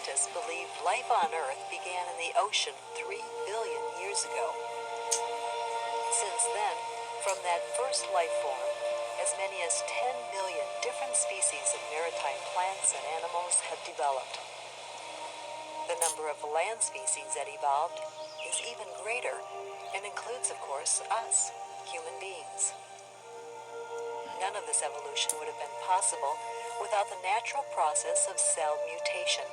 scientists believe life on Earth began in the ocean 3 billion years ago. Since then, from that first life form, as many as 10 million different species of maritime plants and animals have developed. The number of land species that evolved is even greater and includes, of course, us, human beings. None of this evolution would have been possible without the natural process of cell mutation,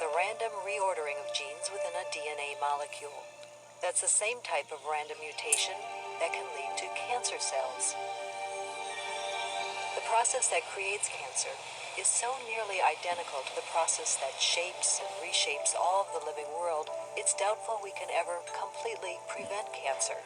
the random reordering of genes within a DNA molecule. That's the same type of random mutation that can lead to cancer cells. The process that creates cancer is so nearly identical to the process that shapes and reshapes all of the living world, it's doubtful we can ever completely prevent cancer.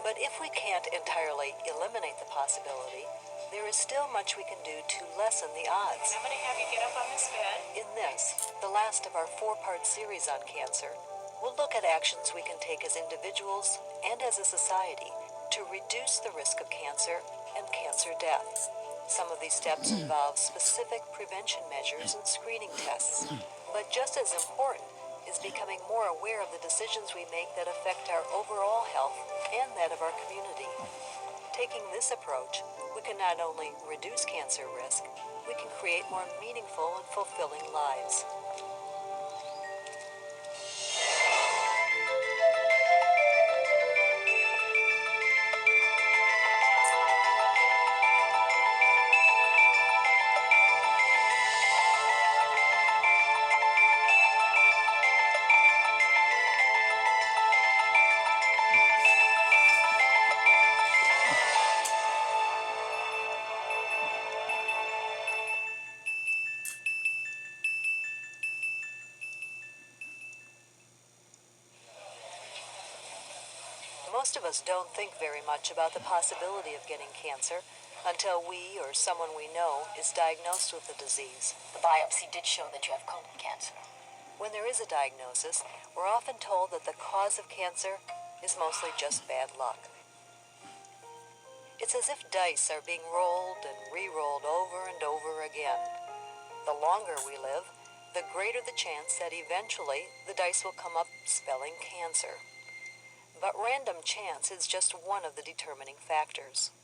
But if we can't entirely eliminate the possibility, there is still much we can do to lessen the odds. I'm going to have you get up on this bed. In this, the last of our 4-part series on cancer, we'll look at actions we can take as individuals and as a society to reduce the risk of cancer and cancer death. Some of these steps involve specific prevention measures and screening tests. But just as important is becoming more aware of the decisions we make that affect our overall health and that of our community. Taking this approach, we can not only reduce cancer risk, we can create more meaningful and fulfilling lives. Most of us don't think very much about the possibility of getting cancer until we or someone we know is diagnosed with the disease. The biopsy did show that you have colon cancer. When there is a diagnosis, we're often told that the cause of cancer is mostly just bad luck. It's as if dice are being rolled and re-rolled over and over again. The longer we live, the greater the chance that eventually the dice will come up spelling cancer. But random chance is just one of the determining factors.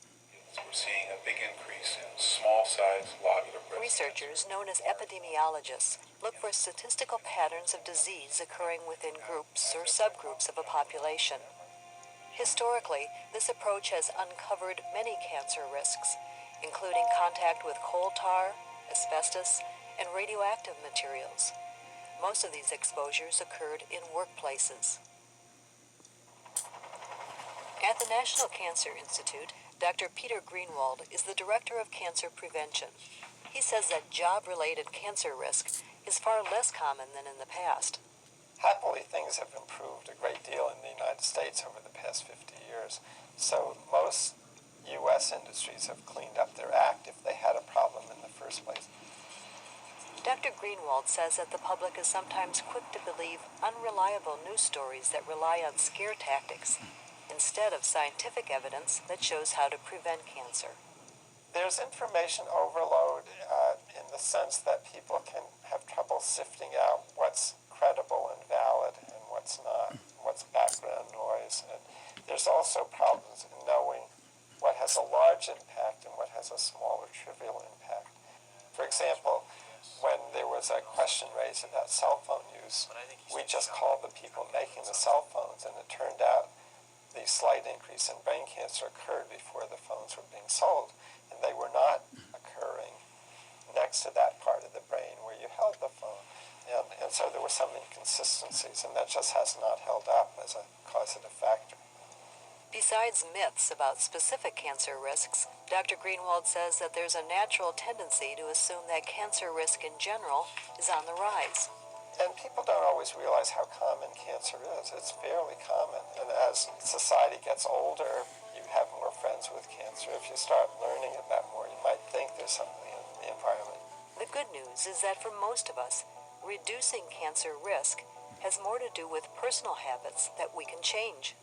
We're seeing a big increase in small-sized lobular breast Researchers, known as epidemiologists, look for statistical patterns of disease occurring within groups or subgroups of a population. Historically, this approach has uncovered many cancer risks, including contact with coal tar, asbestos, and radioactive materials. Most of these exposures occurred in workplaces. At the National Cancer Institute, Dr. Peter Greenwald is the Director of Cancer Prevention. He says that job-related cancer risk is far less common than in the past. Happily, things have improved a great deal in the United States over the past 50 years. So most U.S. industries have cleaned up their act if they had a problem in the first place. Dr. Greenwald says that the public is sometimes quick to believe unreliable news stories that rely on scare tactics instead of scientific evidence that shows how to prevent cancer. There's information overload in the sense that people can have trouble sifting out what's credible and valid and what's not, what's background noise. And there's also problems in knowing what has a large impact and what has a smaller, trivial impact. For example, when there was a question raised about cell phone use, we just called the people making the cell phones, and it turned out the slight increase in brain cancer occurred before the phones were being sold, and they were not occurring next to that part of the brain where you held the phone. And so there were some inconsistencies, and that just has not held up as a causative factor. Besides myths about specific cancer risks, Dr. Greenwald says that there's a natural tendency to assume that cancer risk in general is on the rise. And people don't always realize how common cancer is. It's fairly common. And as society gets older, you have more friends with cancer. If you start learning about more, you might think there's something in the environment. The good news is that for most of us, reducing cancer risk has more to do with personal habits that we can change.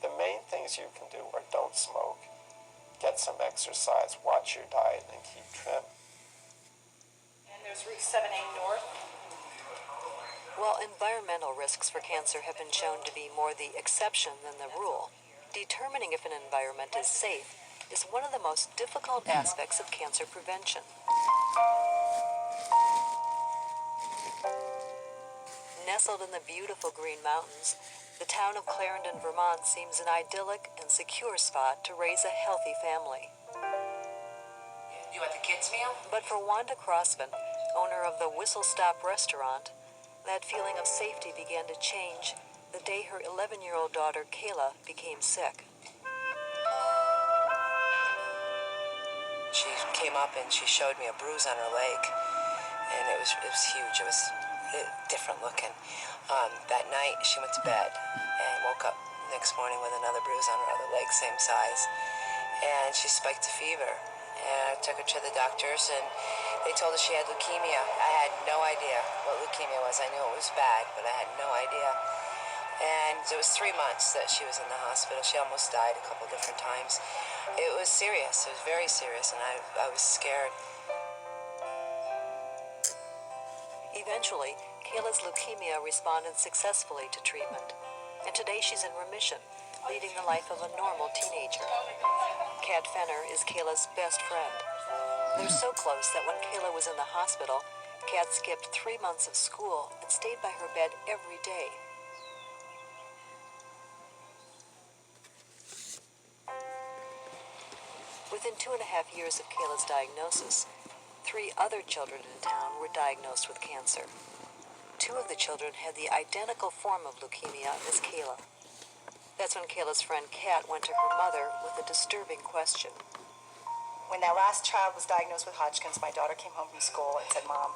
The main things you can do are don't smoke, get some exercise, watch your diet, and keep trim. And there's Route 7A North. While environmental risks for cancer have been shown to be more the exception than the rule, determining if an environment is safe is one of the most difficult aspects of cancer prevention. Nestled in the beautiful Green Mountains, the town of Clarendon, Vermont seems an idyllic and secure spot to raise a healthy family. You want the kids' meal? But for Wanda Crossman, owner of the Whistle Stop restaurant, that feeling of safety began to change the day her 11-year-old daughter, Kayla, became sick. She came up and she showed me a bruise on her leg, and it was huge. It was different looking. That night she went to bed and woke up next morning with another bruise on her other leg, same size, and she spiked a fever. And I took her to the doctors, and they told her she had leukemia. I had no idea what leukemia was. I knew it was bad, but I had no idea. And it was 3 months that she was in the hospital. She almost died a couple different times. It was serious. It was very serious, and I was scared. Eventually, Kayla's leukemia responded successfully to treatment, and today she's in remission, leading the life of a normal teenager. Kat Fenner is Kayla's best friend. They're so close that when Kayla was in the hospital, Kat skipped 3 months of school and stayed by her bed every day. Within 2.5 years of Kayla's diagnosis, 3 other children in town were diagnosed with cancer. 2 of the children had the identical form of leukemia as Kayla. That's when Kayla's friend Kat went to her mother with a disturbing question. When that last child was diagnosed with Hodgkin's, my daughter came home from school and said, "Mom,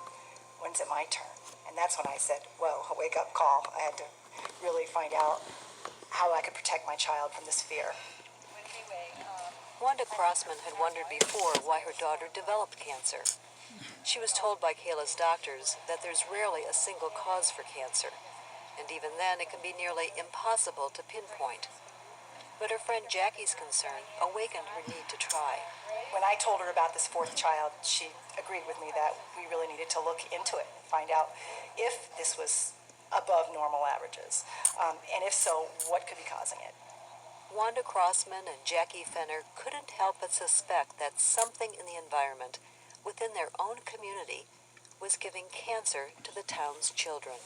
when's it my turn?" And that's when I said, "Whoa, a wake-up call." I had to really find out how I could protect my child from this fear. Wanda Crossman had wondered before why her daughter developed cancer. She was told by Kayla's doctors that there's rarely a single cause for cancer, and even then it can be nearly impossible to pinpoint. But her friend Jackie's concern awakened her need to try. When I told her about this 4th child, she agreed with me that we really needed to look into it and find out if this was above normal averages, and if so, what could be causing it. Wanda Crossman and Jackie Fenner couldn't help but suspect that something in the environment within their own community was giving cancer to the town's children.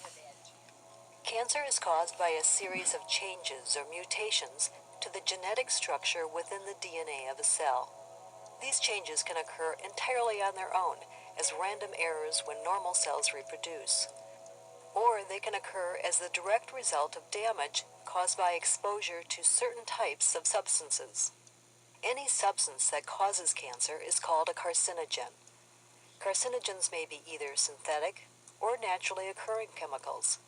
Cancer is caused by a series of changes or mutations to the genetic structure within the DNA of a cell. These changes can occur entirely on their own as random errors when normal cells reproduce, or they can occur as the direct result of damage caused by exposure to certain types of substances. Any substance that causes cancer is called a carcinogen. Carcinogens may be either synthetic or naturally occurring chemicals.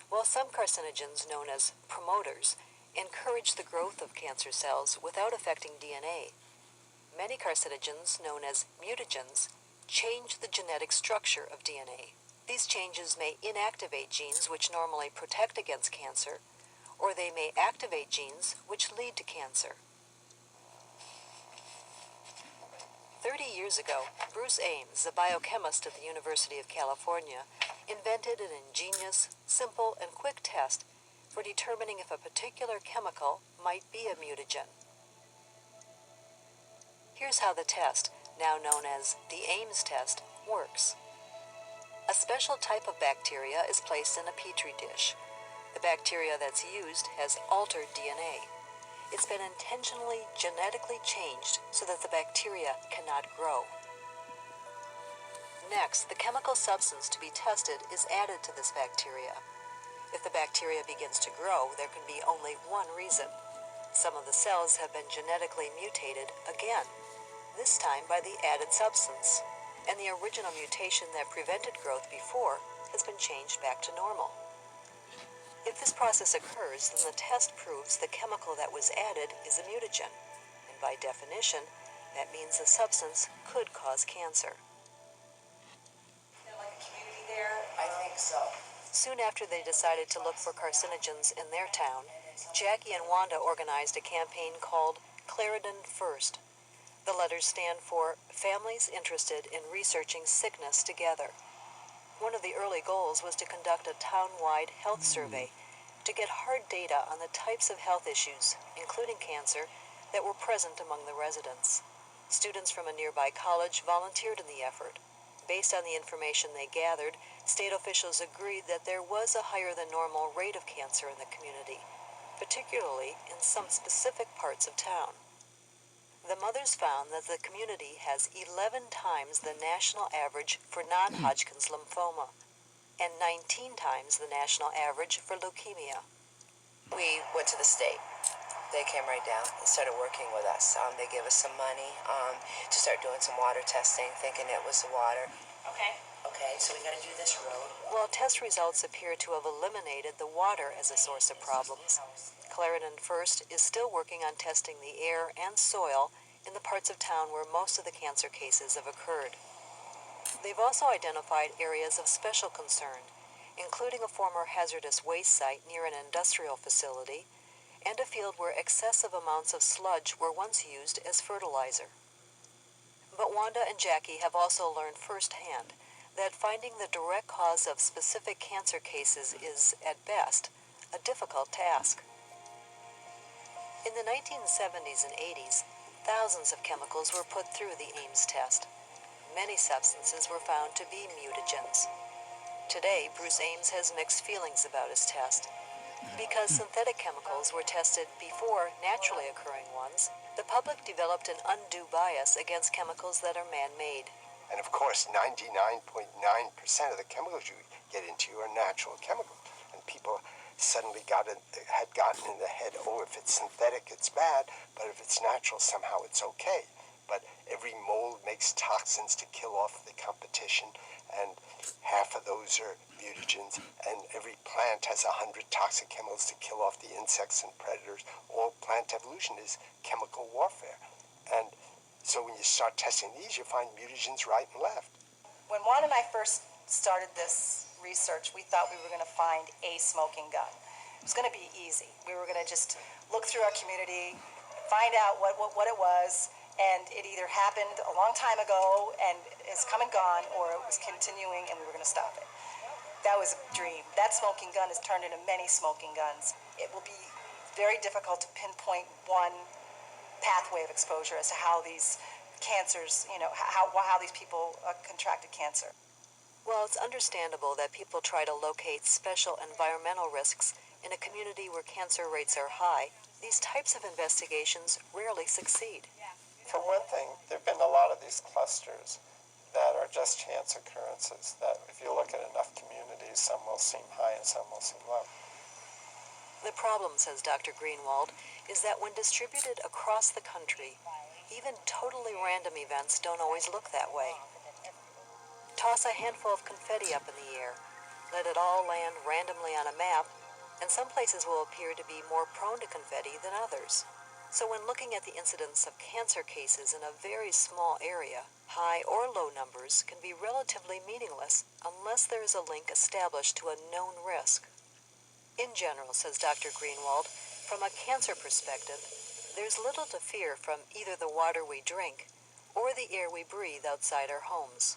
While some carcinogens, known as promoters, encourage the growth of cancer cells without affecting DNA, many carcinogens, known as mutagens, change the genetic structure of DNA. These changes may inactivate genes which normally protect against cancer, or they may activate genes which lead to cancer. 30 years ago, Bruce Ames, a biochemist at the University of California, invented an ingenious, simple, and quick test for determining if a particular chemical might be a mutagen. Here's how the test, now known as the Ames test, works. A special type of bacteria is placed in a petri dish. The bacteria that's used has altered DNA. It's been intentionally genetically changed so that the bacteria cannot grow. Next, the chemical substance to be tested is added to this bacteria. If the bacteria begins to grow, there can be only one reason. Some of the cells have been genetically mutated again, this time by the added substance, and the original mutation that prevented growth before has been changed back to normal. If this process occurs, then the test proves the chemical that was added is a mutagen, and by definition, that means the substance could cause cancer. Is there like a community there? I think so. Soon after they decided to look for carcinogens in their town, Jackie and Wanda organized a campaign called Clarendon First. The letters stand for Families Interested in Researching Sickness Together. One of the early goals was to conduct a town-wide health survey to get hard data on the types of health issues, including cancer, that were present among the residents. Students from a nearby college volunteered in the effort. Based on the information they gathered, state officials agreed that there was a higher than normal rate of cancer in the community, particularly in some specific parts of town. The mothers found that the community has 11 times the national average for non-Hodgkin's lymphoma and 19 times the national average for leukemia. We went to the state. They came right down and started working with us. They gave us some money to start doing some water testing, thinking it was the water. Okay, so we got to do this road. While test results appear to have eliminated the water as a source of problems, Clarendon First is still working on testing the air and soil in the parts of town where most of the cancer cases have occurred. They've also identified areas of special concern, including a former hazardous waste site near an industrial facility and a field where excessive amounts of sludge were once used as fertilizer. But Wanda and Jackie have also learned firsthand that finding the direct cause of specific cancer cases is, at best, a difficult task. In the 1970s and 80s, thousands of chemicals were put through the Ames test. Many substances were found to be mutagens. Today, Bruce Ames has mixed feelings about his test. Because synthetic chemicals were tested before naturally occurring ones, the public developed an undue bias against chemicals that are man-made. And of course, 99.9% of the chemicals you get into are natural chemicals. And people suddenly had gotten in the head, oh, if it's synthetic, it's bad, but if it's natural, somehow it's okay. But every mold makes toxins to kill off the competition, and half of those are mutagens, and every plant has 100 toxic chemicals to kill off the insects and predators. All plant evolution is chemical warfare. And so when you start testing these, you find mutagens right and left. When Juan and I first started this research, we thought we were going to find a smoking gun. It was going to be easy. We were going to just look through our community, find out what it was, and it either happened a long time ago and has come and gone, or it was continuing and we were going to stop it. That was a dream. That smoking gun has turned into many smoking guns. It will be very difficult to pinpoint one pathway of exposure as to how these cancers, how these people contracted cancer. While it's understandable that people try to locate special environmental risks in a community where cancer rates are high, these types of investigations rarely succeed. For one thing, there have been a lot of these clusters that are just chance occurrences, that if you look at enough communities, some will seem high and some will seem low. The problem, says Dr. Greenwald, is that when distributed across the country, even totally random events don't always look that way. Toss a handful of confetti up in the air, let it all land randomly on a map, and some places will appear to be more prone to confetti than others. So when looking at the incidence of cancer cases in a very small area, high or low numbers can be relatively meaningless unless there is a link established to a known risk. In general, says Dr. Greenwald, from a cancer perspective, there's little to fear from either the water we drink or the air we breathe outside our homes.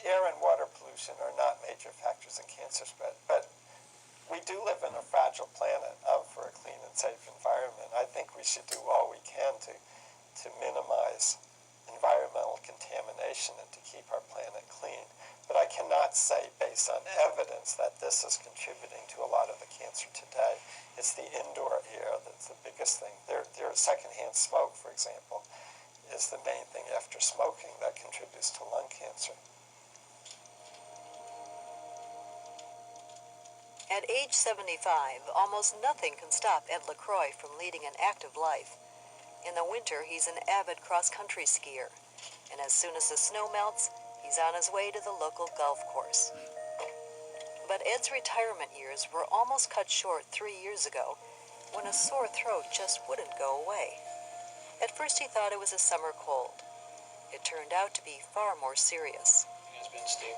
Air and water pollution are not major factors in cancer spread, but we do live in a fragile planet for a clean and safe environment. I think we should do all we can to minimize environmental contamination and to keep our planet clean. But I cannot say, based on evidence, that this is contributing to a lot of the cancer today. It's the indoor air that's the biggest thing. There secondhand smoke, for example, is the main thing after smoking that contributes to lung cancer. At age 75, almost nothing can stop Ed LaCroix from leading an active life. In the winter, he's an avid cross-country skier, and as soon as the snow melts, he's on his way to the local golf course. But Ed's retirement years were almost cut short 3 years ago when a sore throat just wouldn't go away. At first, he thought it was a summer cold. It turned out to be far more serious.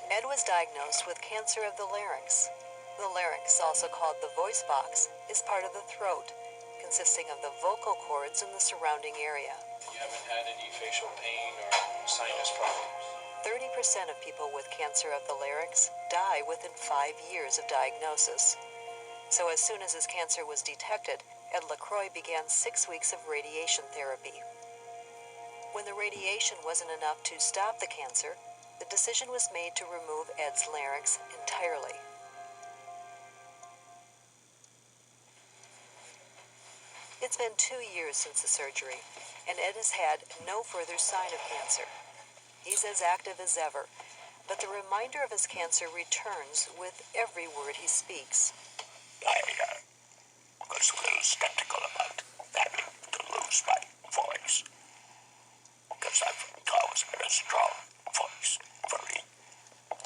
Ed was diagnosed with cancer of the larynx. The larynx, also called the voice box, is part of the throat, consisting of the vocal cords and the surrounding area. You haven't had any facial pain or sinus problems? 30% of people with cancer of the larynx die within 5 years of diagnosis. So as soon as his cancer was detected, Ed LaCroix began 6 weeks of radiation therapy. When the radiation wasn't enough to stop the cancer, the decision was made to remove Ed's larynx entirely. It's been 2 years since the surgery, and Ed has had no further sign of cancer. He's as active as ever, but the reminder of his cancer returns with every word he speaks. I was a little skeptical about having to lose my voice, because I've always had a strong voice, very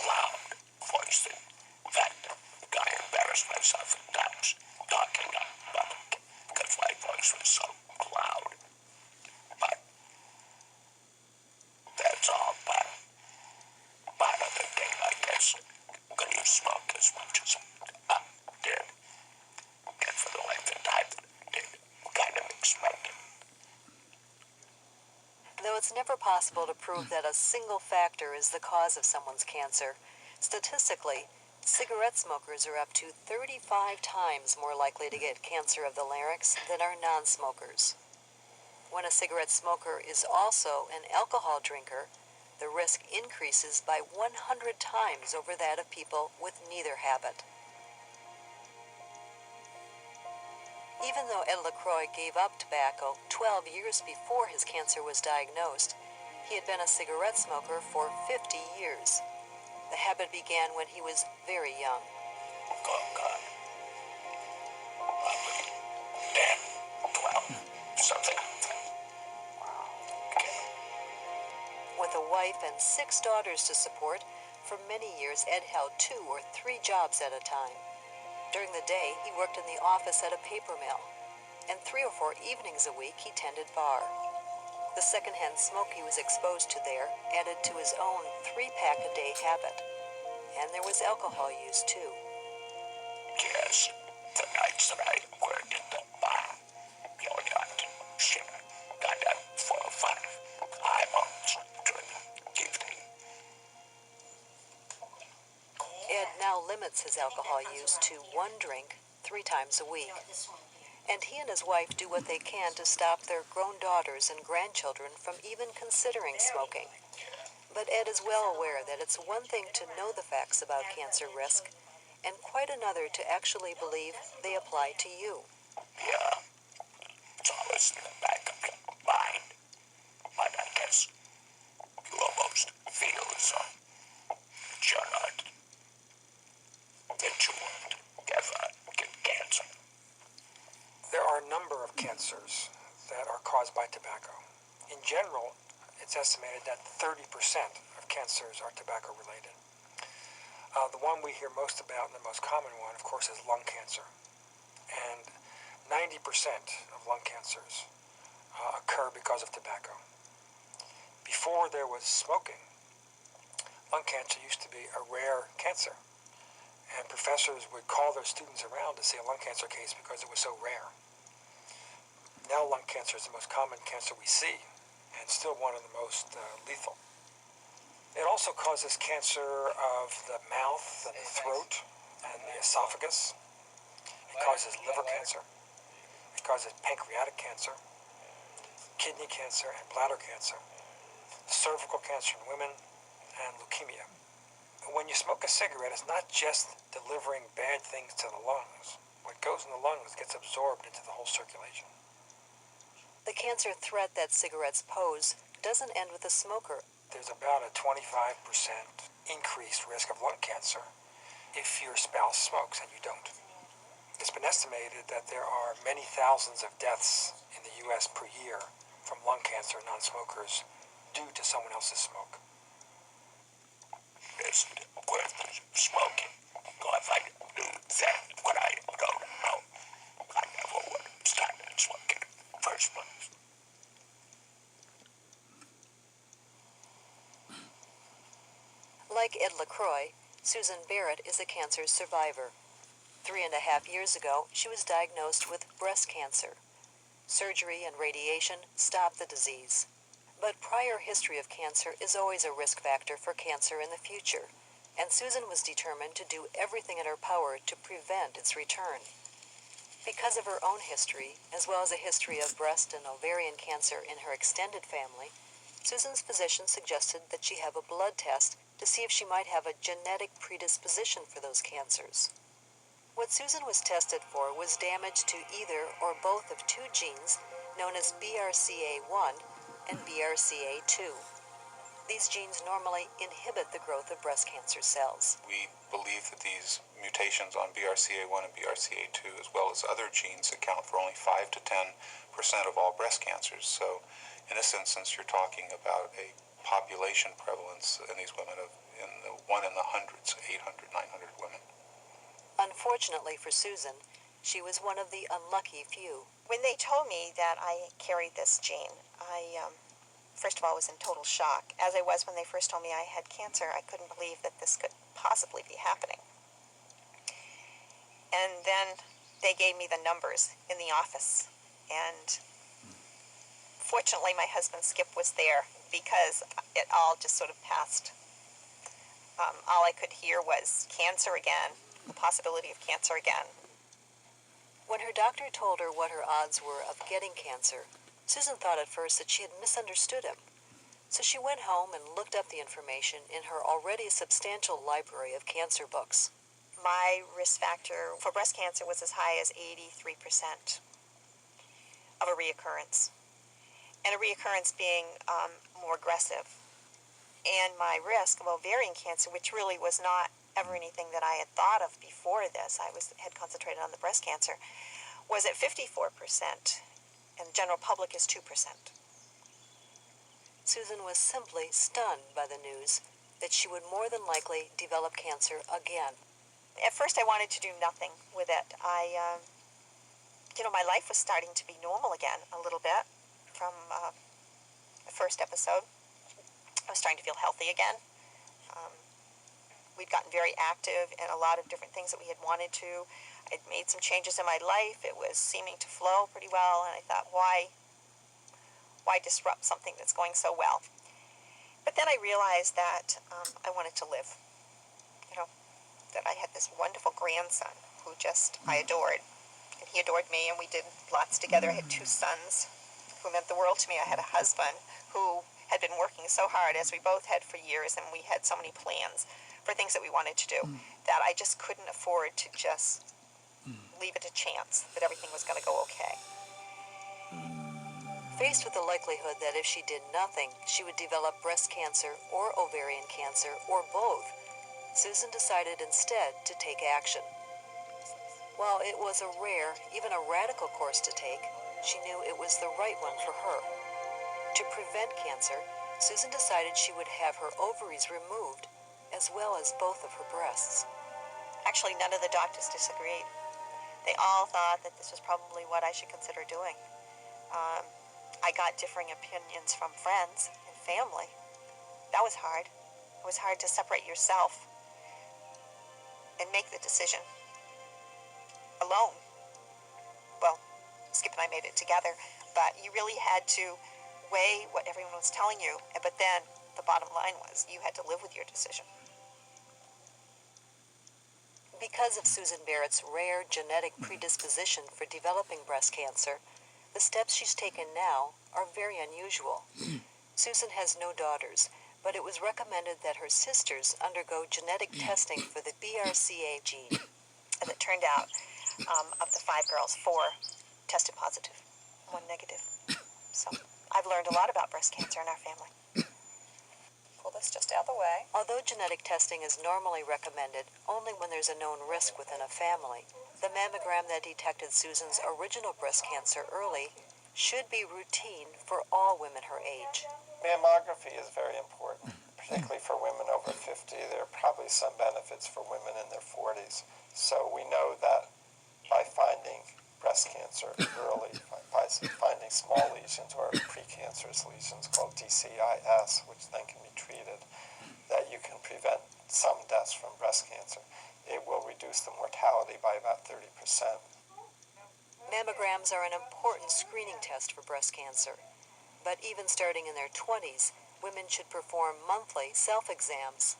loud voice. In fact, I embarrassed myself at times talking in public because my voice was so loud. But that's all part of the game, I guess. When you smoke as much as I did, and for the length of time that I did, kind of expected. Though it's never possible to prove that a single factor is the cause of someone's cancer, statistically, cigarette smokers are up to 35 times more likely to get cancer of the larynx than are non-smokers. When a cigarette smoker is also an alcohol drinker, the risk increases by 100 times over that of people with neither habit. Even though Ed LaCroix gave up tobacco 12 years before his cancer was diagnosed, he had been a cigarette smoker for 50 years. The habit began when he was very young. Oh, God. Probably 10, 12, something like that. Okay. With a wife and 6 daughters to support, for many years Ed held 2 or 3 jobs at a time. During the day, he worked in the office at a paper mill, and 3 or 4 evenings a week he tended bar. The secondhand smoke he was exposed to there added to his own 3-pack-a-day habit. And there was alcohol use, too. Yes, the nights that I worked at the bar, you know, shit, got up 4 or 5 eyeballs during the evening. Ed now limits his alcohol use to 1 drink 3 times a week. And he and his wife do what they can to stop their grown daughters and grandchildren from even considering smoking. But Ed is well aware that it's one thing to know the facts about cancer risk, and quite another to actually believe they apply to you. Yeah, it's always in the back of your mind. But I guess you almost feel as though you're not, that you won't ever get cancer. There are a number of cancers that are caused by tobacco. In general, it's estimated that 30% of cancers are tobacco-related. The one we hear most about, and the most common one, of course, is lung cancer. And 90% of lung cancers occur because of tobacco. Before there was smoking, lung cancer used to be a rare cancer. And professors would call their students around to see a lung cancer case because it was so rare. Now lung cancer is the most common cancer we see, and still one of the most lethal. It also causes cancer of the mouth and the throat and the esophagus. It causes liver cancer. It causes pancreatic cancer, kidney cancer, and bladder cancer, cervical cancer in women, and leukemia. When you smoke a cigarette, it's not just delivering bad things to the lungs. What goes in the lungs gets absorbed into the whole circulation. The cancer threat that cigarettes pose doesn't end with the smoker. There's about a 25% increased risk of lung cancer if your spouse smokes and you don't. It's been estimated that there are many thousands of deaths in the U.S. per year from lung cancer in non-smokers due to someone else's smoke. It's worth smoking. If I knew that what I don't know, I never would have started smoking in the first place. Like Ed LaCroix, Susan Barrett is a cancer survivor. 3.5 years ago, she was diagnosed with breast cancer. Surgery and radiation stopped the disease. But prior history of cancer is always a risk factor for cancer in the future, and Susan was determined to do everything in her power to prevent its return. Because of her own history, as well as a history of breast and ovarian cancer in her extended family, Susan's physician suggested that she have a blood test to see if she might have a genetic predisposition for those cancers. What Susan was tested for was damage to either or both of two genes known as BRCA1 and BRCA2. These genes normally inhibit the growth of breast cancer cells. We believe that these mutations on BRCA1 and BRCA2, as well as other genes, account for only 5 to 10% of all breast cancers. So in this instance, you're talking about a population prevalence in these women of in the 1 in the hundreds, 800, 900 women. Unfortunately for Susan, she was one of the unlucky few. When they told me that I carried this gene, I first of all was in total shock. As I was when they first told me I had cancer, I couldn't believe that this could possibly be happening. And then they gave me the numbers in the office, and fortunately my husband Skip was there because it all just sort of passed. All I could hear was cancer again, the possibility of cancer again. When her doctor told her what her odds were of getting cancer, Susan thought at first that she had misunderstood him. So she went home and looked up the information in her already substantial library of cancer books. My risk factor for breast cancer was as high as 83% of a reoccurrence. And a reoccurrence being more aggressive. And my risk of ovarian cancer, which really was not ever anything that I had thought of before this, had concentrated on the breast cancer, was at 54%, and the general public is 2%. Susan was simply stunned by the news that she would more than likely develop cancer again. At first I wanted to do nothing with it. My life was starting to be normal again a little bit from the first episode. I was starting to feel healthy again. We'd gotten very active in a lot of different things that we had wanted to. I'd made some changes in my life. It was seeming to flow pretty well, and I thought, why disrupt something that's going so well? But then I realized that I wanted to live. That I had this wonderful grandson who I adored. And he adored me, and we did lots together. I had 2 sons who meant the world to me. I had a husband who had been working so hard, as we both had for years, and we had so many plans for things that we wanted to do that I just couldn't afford to just leave it to chance that everything was going to go okay. Faced with the likelihood that if she did nothing, she would develop breast cancer or ovarian cancer or both, Susan decided instead to take action. While it was a rare, even a radical course to take, she knew it was the right one for her. To prevent cancer, Susan decided she would have her ovaries removed, as well as both of her breasts. Actually, none of the doctors disagreed. They all thought that this was probably what I should consider doing. I got differing opinions from friends and family. That was hard. It was hard to separate yourself and make the decision alone. Well, Skip and I made it together, but you really had to weigh what everyone was telling you, but then the bottom line was you had to live with your decision. Because of Susan Barrett's rare genetic predisposition for developing breast cancer, the steps she's taken now are very unusual. Susan has no daughters, but it was recommended that her sisters undergo genetic testing for the BRCA gene. As it turned out, of the 5 girls, 4 tested positive, 1 negative. So I've learned a lot about breast cancer in our family. Pull this just out of the way. Although genetic testing is normally recommended only when there's a known risk within a family, the mammogram that detected Susan's original breast cancer early should be routine for all women her age. Mammography is very important, particularly for women over 50. There are probably some benefits for women in their 40s. So we know that by finding breast cancer early, by finding small lesions or precancerous lesions called DCIS, which then can be treated, that you can prevent some deaths from breast cancer. It will reduce the mortality by about 30%. Mammograms are an important screening test for breast cancer, But even starting in their 20s, women should perform monthly self-exams.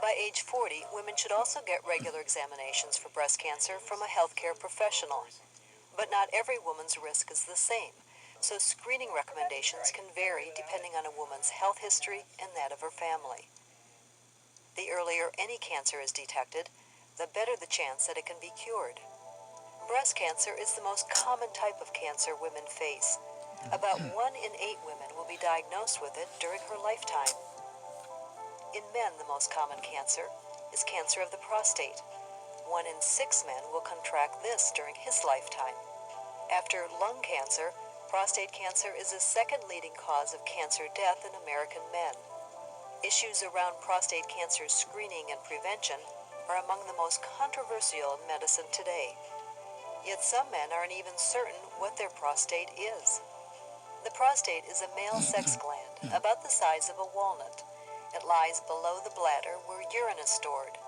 By age 40, women should also get regular examinations for breast cancer from a healthcare professional. But not every woman's risk is the same, so screening recommendations can vary depending on a woman's health history and that of her family. The earlier any cancer is detected, the better the chance that it can be cured. Breast cancer is the most common type of cancer women face. About 1 in 8 women will be diagnosed with it during her lifetime. In men, the most common cancer is cancer of the prostate. 1 in 6 men will contract this during his lifetime. After lung cancer, prostate cancer is the second leading cause of cancer death in American men. Issues around prostate cancer screening and prevention are among the most controversial in medicine today. Yet some men aren't even certain what their prostate is. The prostate is a male sex gland about the size of a walnut. It lies below the bladder where urine is stored.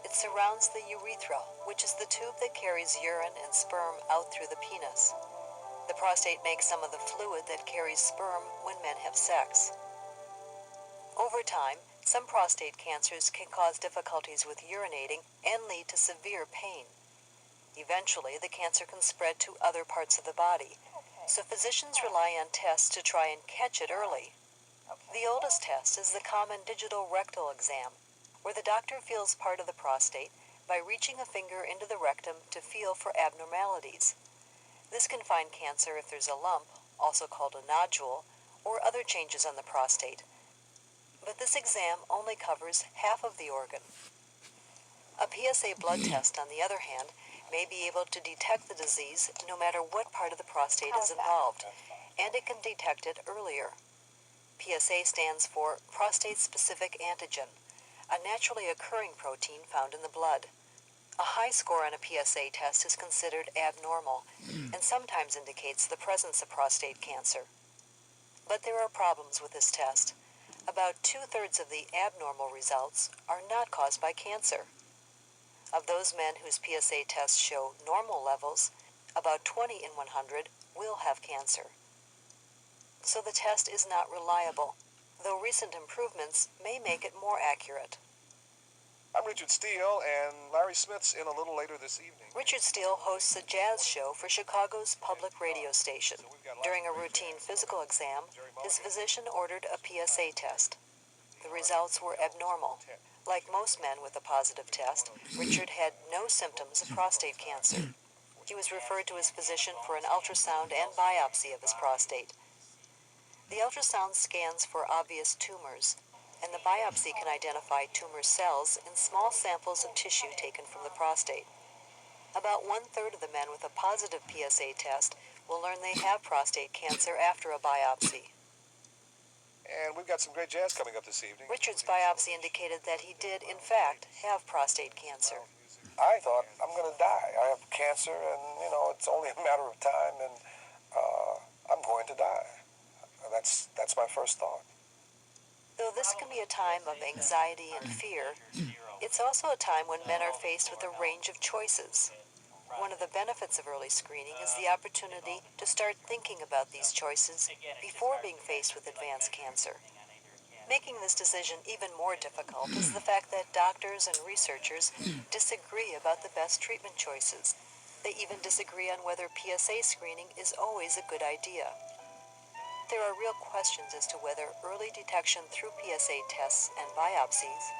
It surrounds the urethra, which is the tube that carries urine and sperm out through the penis. The prostate makes some of the fluid that carries sperm when men have sex. Over time, some prostate cancers can cause difficulties with urinating and lead to severe pain. Eventually, the cancer can spread to other parts of the body, so physicians rely on tests to try and catch it early. The oldest test is the common digital rectal exam, where the doctor feels part of the prostate by reaching a finger into the rectum to feel for abnormalities. This can find cancer if there's a lump, also called a nodule, or other changes on the prostate. But this exam only covers half of the organ. A PSA blood test, on the other hand, may be able to detect the disease no matter what part of the prostate is involved, and it can detect it earlier. PSA stands for prostate-specific antigen, a naturally occurring protein found in the blood. A high score on a PSA test is considered abnormal and sometimes indicates the presence of prostate cancer. But there are problems with this test. About 2/3 of the abnormal results are not caused by cancer. Of those men whose PSA tests show normal levels, about 20 in 100 will have cancer. So the test is not reliable, though recent improvements may make it more accurate. I'm Richard Steele, and Larry Smith's in a little later this evening. Richard Steele hosts a jazz show for Chicago's public radio station. During a routine physical exam, his physician ordered a PSA test. The results were abnormal. Like most men with a positive test, Richard had no symptoms of prostate cancer. He was referred to his physician for an ultrasound and biopsy of his prostate. The ultrasound scans for obvious tumors, and the biopsy can identify tumor cells in small samples of tissue taken from the prostate. About 1/3 of the men with a positive PSA test will learn they have prostate cancer after a biopsy. And we've got some great jazz coming up this evening. Richard's biopsy indicated that he did, in fact, have prostate cancer. I thought, I'm going to die. I have cancer, and, it's only a matter of time, and I'm going to die. That's my first thought. Though this can be a time of anxiety and fear, it's also a time when men are faced with a range of choices. One of the benefits of early screening is the opportunity to start thinking about these choices before being faced with advanced cancer. Making this decision even more difficult is the fact that doctors and researchers disagree about the best treatment choices. They even disagree on whether PSA screening is always a good idea. There are real questions as to whether early detection through PSA tests and biopsies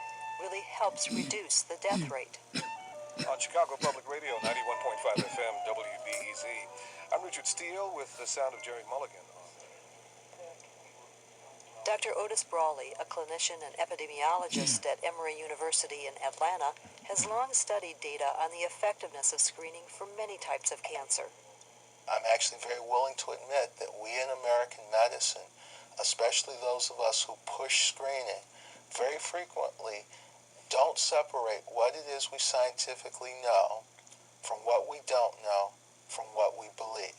really helps reduce the death rate. On Chicago Public Radio, 91.5 FM, WBEZ, I'm Richard Steele with the sound of Jerry Mulligan. Dr. Otis Brawley, a clinician and epidemiologist at Emory University in Atlanta, has long studied data on the effectiveness of screening for many types of cancer. I'm actually very willing to admit that we in American medicine, especially those of us who push screening, very frequently don't separate what it is we scientifically know from what we don't know from what we believe.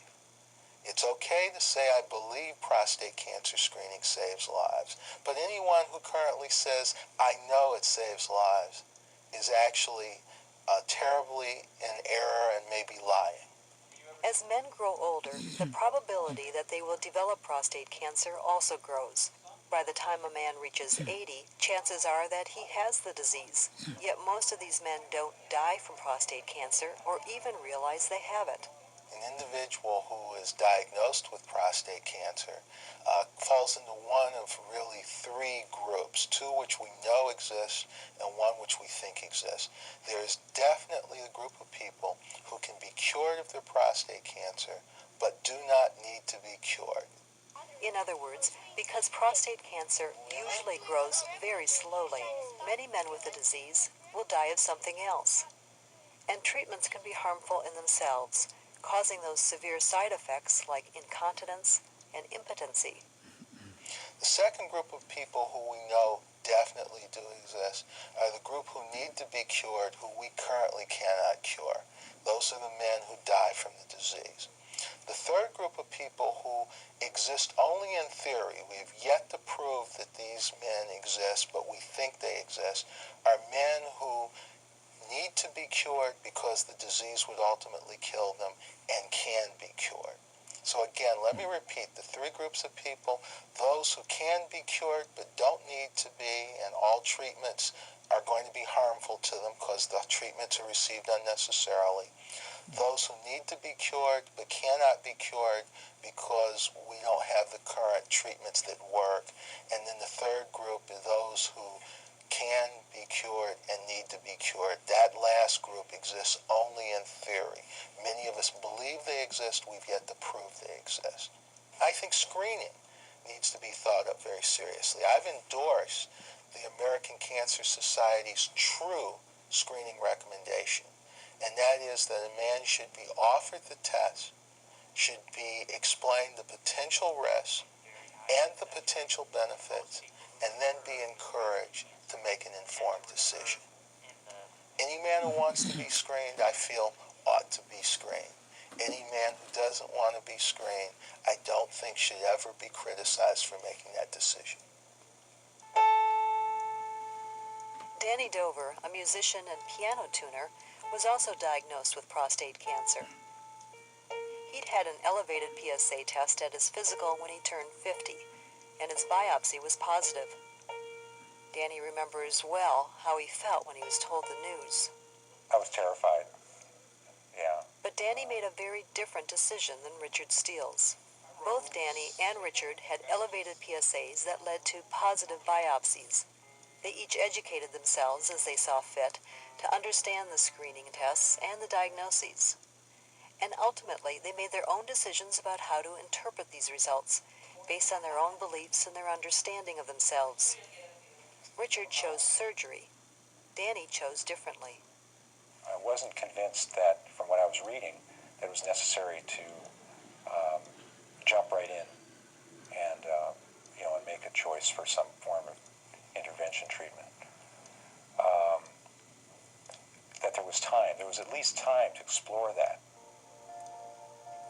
It's okay to say I believe prostate cancer screening saves lives, but anyone who currently says I know it saves lives is actually terribly in error and maybe lying. As men grow older, the probability that they will develop prostate cancer also grows. By the time a man reaches 80, chances are that he has the disease. Yet most of these men don't die from prostate cancer or even realize they have it. An individual who is diagnosed with prostate cancer falls into one of really three groups, two which we know exist and one which we think exists. There is definitely a group of people who can be cured of their prostate cancer but do not need to be cured. In other words, because prostate cancer usually grows very slowly, many men with the disease will die of something else. And treatments can be harmful in themselves, causing those severe side effects like incontinence and impotency. The second group of people who we know definitely do exist are the group who need to be cured, who we currently cannot cure. Those are the men who die from the disease. The third group of people who exist only in theory, we have yet to prove that these men exist, but we think they exist, are men who need to be cured because the disease would ultimately kill them and can be cured. So again, let me repeat the three groups of people: those who can be cured but don't need to be, and all treatments are going to be harmful to them because the treatments are received unnecessarily. Those who need to be cured but cannot be cured because we don't have the current treatments that work. And then the third group are those who can be cured and need to be cured. That last group exists only in theory. Many of us believe they exist. We've yet to prove they exist. I think screening needs to be thought of very seriously. I've endorsed the American Cancer Society's true screening recommendation, and that is that a man should be offered the test, should be explained the potential risks and the potential benefits, and then be encouraged to make an informed decision. Any man who wants to be screened, I feel, ought to be screened. Any man who doesn't want to be screened, I don't think should ever be criticized for making that decision. Danny Dover, a musician and piano tuner, was also diagnosed with prostate cancer. He'd had an elevated PSA test at his physical when he turned 50, and his biopsy was positive. Danny remembers well how he felt when he was told the news. I was terrified. Yeah. But Danny made a very different decision than Richard Steele's. Both Danny and Richard had elevated PSAs that led to positive biopsies. They each educated themselves as they saw fit to understand the screening tests and the diagnoses. And ultimately, they made their own decisions about how to interpret these results based on their own beliefs and their understanding of themselves. Richard chose surgery. Danny chose differently. I wasn't convinced that, from what I was reading, that it was necessary to jump right in and and make a choice for some form of intervention treatment. That there was time. There was at least time to explore that.